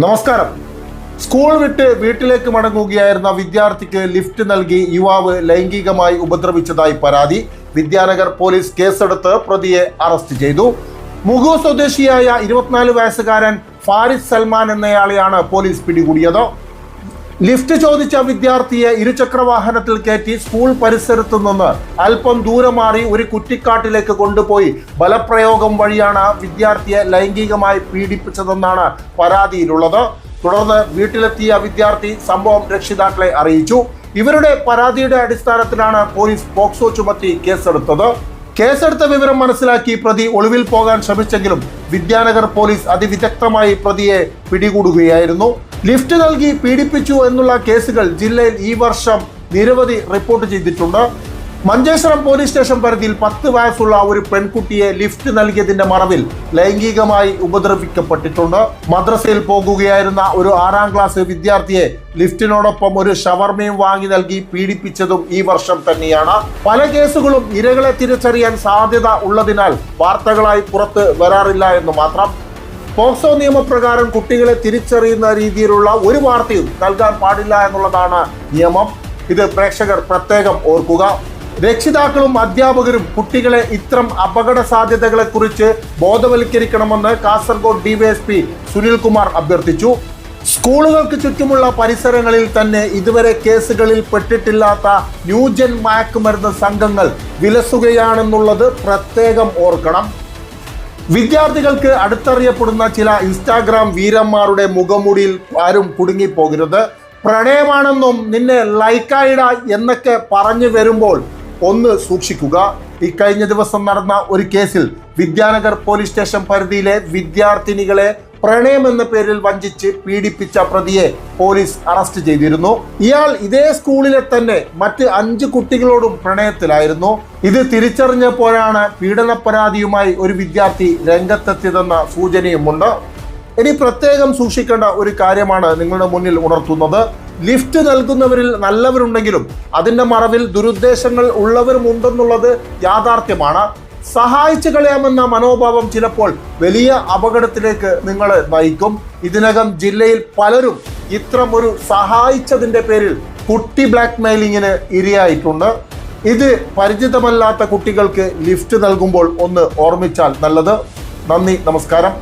നമസ്കാരം. സ്കൂൾ വിട്ട് വീട്ടിലേക്ക് മടങ്ങുകയായിരുന്ന വിദ്യാർത്ഥിക്ക് ലിഫ്റ്റ് നൽകി യുവാവ് ലൈംഗികമായി ഉപദ്രവിച്ചതായി പരാതി. വിദ്യാനഗർ പോലീസ് കേസെടുത്ത് പ്രതിയെ അറസ്റ്റ് ചെയ്തു. മുഗു സ്വദേശിയായ 24 വയസ്സുകാരൻ ഫാരിസ് സൽമാൻ എന്നയാളെയാണ് പോലീസ് പിടികൂടിയത്. ലിഫ്റ്റ് ചോദിച്ച വിദ്യാർത്ഥിയെ ഇരുചക്രവാഹനത്തിൽ കയറ്റി സ്കൂൾ പരിസരത്തു നിന്ന് അല്പം ദൂരം മാറി ഒരു കുറ്റിക്കാട്ടിലേക്ക് കൊണ്ടുപോയി ബലപ്രയോഗം വഴിയാണ് വിദ്യാർത്ഥിയെ ലൈംഗികമായി പീഡിപ്പിച്ചതെന്നാണ് പരാതിയിലുള്ളത്. തുടർന്ന് വീട്ടിലെത്തിയ വിദ്യാർത്ഥി സംഭവം രക്ഷിതാക്കളെ അറിയിച്ചു. ഇവരുടെ പരാതിയുടെ അടിസ്ഥാനത്തിലാണ് പോലീസ് പോക്സോ ചുമത്തി കേസെടുത്തത്. കേസെടുത്ത വിവരം മനസ്സിലാക്കി പ്രതി ഒളിവിൽ പോകാൻ ശ്രമിച്ചെങ്കിലും വിദ്യാനഗർ പോലീസ് അതിവിദഗ്ധമായി പ്രതിയെ പിടികൂടുകയായിരുന്നു. ലിഫ്റ്റ് നൽകി പീഡിപ്പിച്ചു എന്നുള്ള കേസുകൾ ജില്ലയിൽ ഈ വർഷം നിരവധി റിപ്പോർട്ട് ചെയ്തിട്ടുണ്ട്. മഞ്ചേശ്വരം പോലീസ് സ്റ്റേഷൻ പരിധിയിൽ 10 വയസ്സുള്ള ഒരു പെൺകുട്ടിയെ ലിഫ്റ്റ് നൽകിയതിന്റെ മറവിൽ ലൈംഗികമായി ഉപദ്രവിക്കപ്പെട്ടിട്ടുണ്ട്. മദ്രസയിൽ പോകുകയായിരുന്ന ഒരു 6ാം ക്ലാസ് വിദ്യാർത്ഥിയെ ലിഫ്റ്റിനോടൊപ്പം ഒരു ഷവർമയും വാങ്ങി നൽകി പീഡിപ്പിച്ചതും ഈ വർഷം തന്നെയാണ്. പല കേസുകളും ഇരകളെ തിരിച്ചറിയാൻ സാധ്യത ഉള്ളതിനാൽ വാർത്തകളായി പുറത്ത് വരാറില്ല എന്ന് മാത്രം. പോക്സോ നിയമപ്രകാരം കുട്ടികളെ തിരിച്ചറിയുന്ന രീതിയിലുള്ള ഒരു വാർത്തയും നൽകാൻ പാടില്ല എന്നുള്ളതാണ് നിയമം. ഇത് പ്രേക്ഷകർ പ്രത്യേകം ഓർക്കുക. രക്ഷിതാക്കളും അധ്യാപകരും കുട്ടികളെ ഇത്തരം അപകട സാധ്യതകളെ കുറിച്ച് ബോധവൽക്കരിക്കണമെന്ന് കാസർഗോഡ് ഡിവൈഎസ്പി സുനിൽകുമാർ അഭ്യർത്ഥിച്ചു. സ്കൂളുകൾക്ക് ചുറ്റുമുള്ള പരിസരങ്ങളിൽ തന്നെ ഇതുവരെ കേസുകളിൽ പെട്ടിട്ടില്ലാത്ത ന്യൂജൻ മയക്കുമരുന്ന് സംഘങ്ങൾ വിലസുകയാണെന്നുള്ളത് പ്രത്യേകം ഓർക്കണം. വിദ്യാർത്ഥികൾക്ക് അടുത്തറിയപ്പെടുന്ന ചില ഇൻസ്റ്റാഗ്രാം വീരന്മാരുടെ മുഖംമൂടിയിൽ ആരും കുടുങ്ങിപ്പോകരുത്. പ്രണയമാണെന്നും നിന്നെ ലൈക്കായിട എന്നൊക്കെ പറഞ്ഞു വരുമ്പോൾ ഒന്ന് സൂക്ഷിക്കുക. ഇക്കഴിഞ്ഞ ദിവസം നടന്ന ഒരു കേസിൽ വിദ്യാനഗർ പോലീസ് സ്റ്റേഷൻ പരിധിയിലെ വിദ്യാർത്ഥിനികളെ പ്രണയം എന്ന പേരിൽ വഞ്ചിച്ച് പീഡിപ്പിച്ച പ്രതിയെ പോലീസ് അറസ്റ്റ് ചെയ്തിരുന്നു. ഇയാൾ ഇതേ സ്കൂളിലെ തന്നെ മറ്റ് 5 കുട്ടികളോടും പ്രണയത്തിലായിരുന്നു. ഇത് തിരിച്ചറിഞ്ഞപ്പോഴാണ് പീഡന പരാതിയുമായി ഒരു വിദ്യാർത്ഥി രംഗത്തെത്തിയതെന്ന സൂചനയുമുണ്ട്. ഇനി പ്രത്യേകം സൂക്ഷിക്കേണ്ട ഒരു കാര്യമാണ് നിങ്ങളുടെ മുന്നിൽ ഉണർത്തുന്നത്. ലിഫ്റ്റ് നൽകുന്നവരിൽ നല്ലവരുണ്ടെങ്കിലും അതിന്റെ മറവിൽ ദുരുദ്ദേശങ്ങൾ ഉള്ളവരുമുണ്ടെന്നുള്ളത് യാഥാർത്ഥ്യമാണ്. സഹായിച്ചു കളയാമെന്ന മനോഭാവം ചിലപ്പോൾ വലിയ അപകടത്തിലേക്ക് നിങ്ങളെ നയിക്കും. ഇതിനകം ജില്ലയിൽ പലരും ഇത്തരം ഒരു സഹായിച്ചതിന്റെ പേരിൽ കുട്ടി ബ്ലാക്ക് മെയിലിങ്ങിന് ഇരയായിട്ടുണ്ട്. ഇത് പരിചിതമല്ലാത്ത കുട്ടികൾക്ക് ലിഫ്റ്റ് നൽകുമ്പോൾ ഒന്ന് ഓർമ്മിച്ചാൽ നല്ലത്. നന്ദി, നമസ്കാരം.